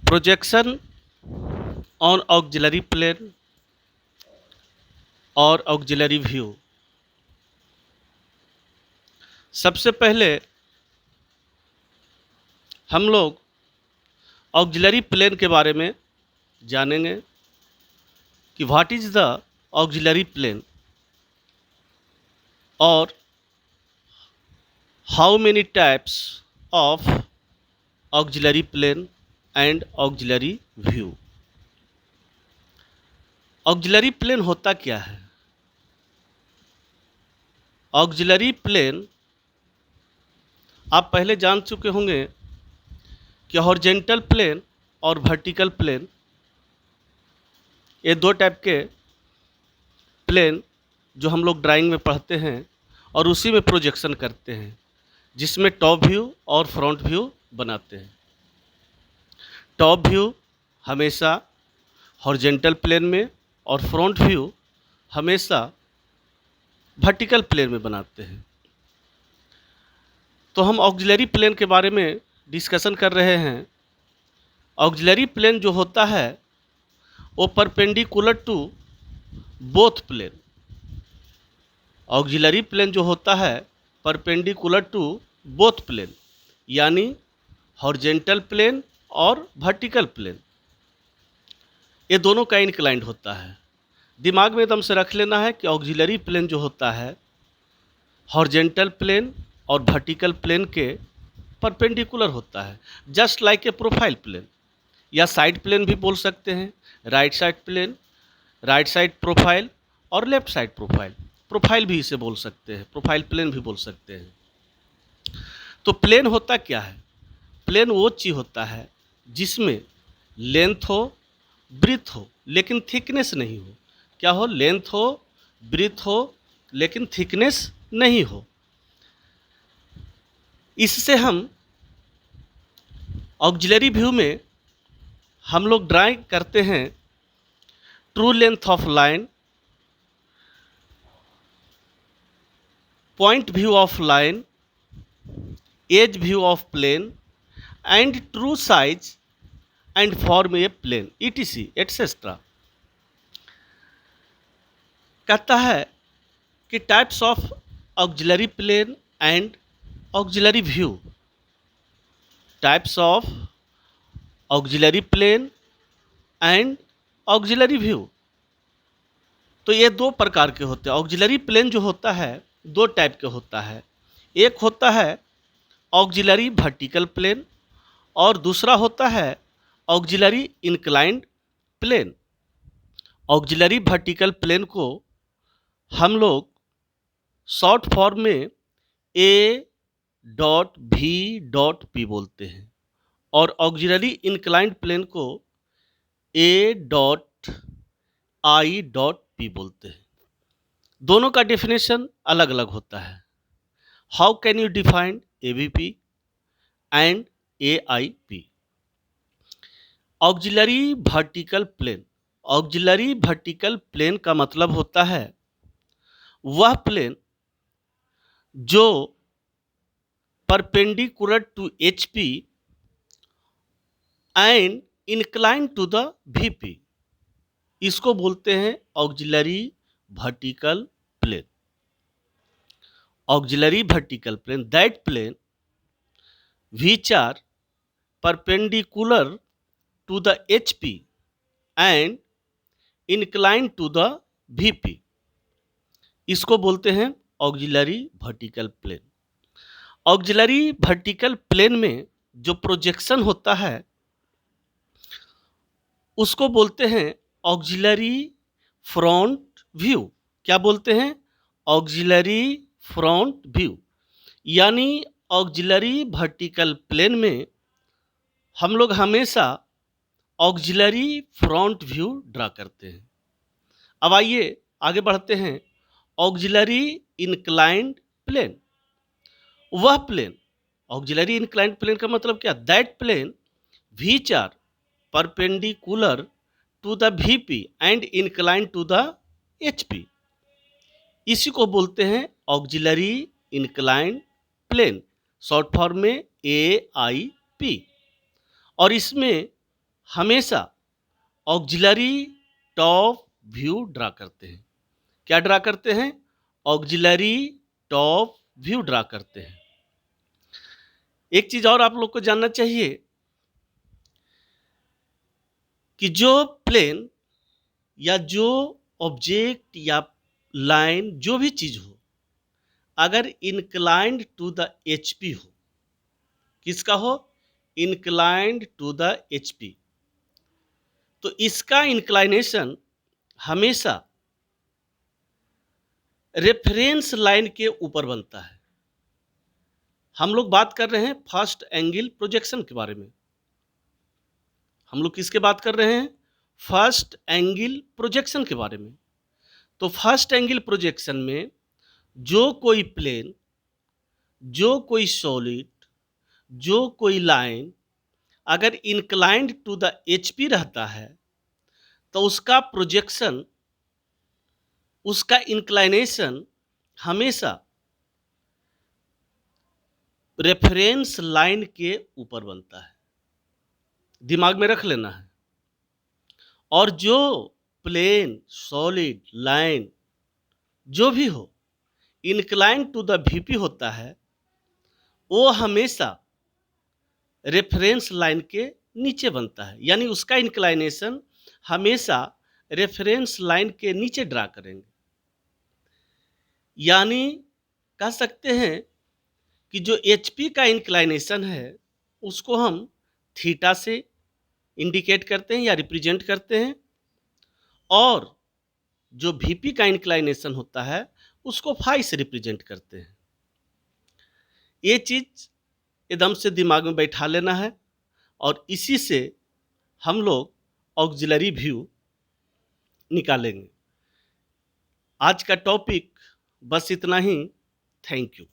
Projection on auxiliary plane और auxiliary view. सबसे पहले हम लोग ऑक्सिलरी प्लेन के बारे में जानेंगे कि what is the auxiliary plane और how many types of auxiliary plane and auxiliary view. Auxiliary plane होता क्या है? ऑक्सिलरी प्लेन आप पहले जान चुके होंगे कि हॉरिजॉन्टल प्लेन और वर्टिकल प्लेन, ये दो टाइप के प्लेन जो हम लोग ड्राइंग में पढ़ते हैं और उसी में प्रोजेक्शन करते हैं, जिसमें टॉप व्यू और फ्रंट व्यू बनाते हैं। टॉप व्यू हमेशा हॉरिजॉन्टल प्लेन में और फ्रंट व्यू हमेशा वर्टिकल प्लेन में बनाते हैं। तो हम ऑक्सिलरी प्लेन के बारे में डिस्कशन कर रहे हैं। ऑक्सिलरी प्लेन जो होता है वो perpendicular to both plane. Auxiliary plane जो होता है परपेंडिकुलर टू बोथ प्लेन, यानी हॉरिजॉन्टल प्लेन और वर्टिकल प्लेन, ये दोनों का इंक्लाइंड होता है। दिमाग में एकदम से रख लेना है कि ऑक्सिलरी प्लेन जो होता है हॉरिजॉन्टल प्लेन और वर्टिकल प्लेन के परपेंडिकुलर होता है, just like a profile plane, या साइड प्लेन भी बोल सकते हैं। Right side plane, right side profile और लेफ्ट साइड प्रोफाइल, प्रोफाइल भी इसे बोल सकते हैं, प्रोफाइल प्लेन भी बोल सकते हैं। तो प्लेन होता क्या है? प्लेन वो चीज़ होता है जिसमें लेंथ हो, ब्रीथ हो, लेकिन थिकनेस नहीं हो। क्या हो? लेंथ हो, ब्रीथ हो, लेकिन थिकनेस नहीं हो। इससे हम ऑक्सिलरी व्यू में हम लोग ड्राइंग करते हैं true length of line, point view of line, edge view of plane and true size and form a plane, ETC etcetera. कहता है कि types of auxiliary plane and auxiliary view. Types of auxiliary plane and auxiliary view, तो ये दो प्रकार के होते हैं। ऑक्सिलरी प्लेन जो होता है दो टाइप के होता है। एक होता है ऑक्सिलरी वर्टिकल प्लेन और दूसरा होता है auxiliary inclined plane. Auxiliary vertical plane को हम लोग शॉर्ट फॉर्म में A.V.P बोलते हैं और ऑक्सिलरी इंक्लाइंड प्लेन को A.I.P बोलते हैं। दोनों का डेफिनेशन अलग अलग होता है। How can you define AVP and AIP? Auxiliary vertical plane. Auxiliary vertical plane का मतलब होता है वह प्लेन जो perpendicular to HP and incline to the VP, इसको बोलते हैं auxiliary vertical plane. Auxiliary vertical plane, that plane which are perpendicular to the HP and inclined to the VP, इसको बोलते हैं auxiliary vertical plane. Auxiliary vertical plane में जो projection होता है उसको बोलते हैं ऑक्सिलरी फ्रंट व्यू। क्या बोलते हैं? Auxiliary front view. यानी ऑक्सिलरी वर्टिकल प्लेन में हम लोग हमेशा ऑक्सिलरी फ्रंट व्यू ड्रा करते हैं। अब आइए आगे बढ़ते हैं। ऑक्सिलरी इंक्लाइंड प्लेन, वह प्लेन, ऑक्सिलरी इंक्लाइंड प्लेन का मतलब क्या? That plane which are perpendicular to the VP and inclined to the HP, इसी को बोलते हैं auxiliary inclined plane, short form में AIP। और इसमें हमेशा ऑक्सिलरी टॉप व्यू ड्रा करते हैं। क्या ड्रा करते हैं? ऑक्सिलरी टॉप व्यू ड्रा करते हैं। एक चीज और आप लोग को जानना चाहिए कि जो प्लेन या जो ऑब्जेक्ट या लाइन जो भी चीज हो, अगर इंक्लाइंड टू द एचपी हो, किसका हो? इंक्लाइंड टू द एचपी, तो इसका इंक्लाइनेशन हमेशा रेफरेंस लाइन के ऊपर बनता है। हम लोग बात कर रहे हैं फर्स्ट एंगल प्रोजेक्शन के बारे में। हम लोग किसके बात कर रहे हैं? फर्स्ट एंगल प्रोजेक्शन के बारे में। तो फर्स्ट एंगल प्रोजेक्शन में जो कोई प्लेन, जो कोई सॉलिड, जो कोई लाइन अगर इंक्लाइंड टू द एचपी रहता है तो उसका प्रोजेक्शन, उसका इंक्लाइनेशन हमेशा रेफरेंस लाइन के ऊपर बनता है। दिमाग में रख लेना है। और जो प्लेन, सॉलिड, लाइन जो भी हो इंक्लाइन टू द वीपी होता है, वो हमेशा रेफरेंस लाइन के नीचे बनता है, यानी उसका इंक्लाइनेशन हमेशा रेफरेंस लाइन के नीचे ड्रा करेंगे। यानी कह सकते हैं कि जो एचपी का इंक्लाइनेशन है उसको हम थीटा से इंडिकेट करते हैं या रिप्रेजेंट करते हैं, और जो वीपी का इंक्लाइनेशन होता है उसको फाई से रिप्रेजेंट करते हैं। ये चीज एकदम से दिमाग में बैठा लेना है, और इसी से हम लोग ऑक्सिलरी व्यू निकालेंगे। आज का टॉपिक बस इतना ही। Thank you.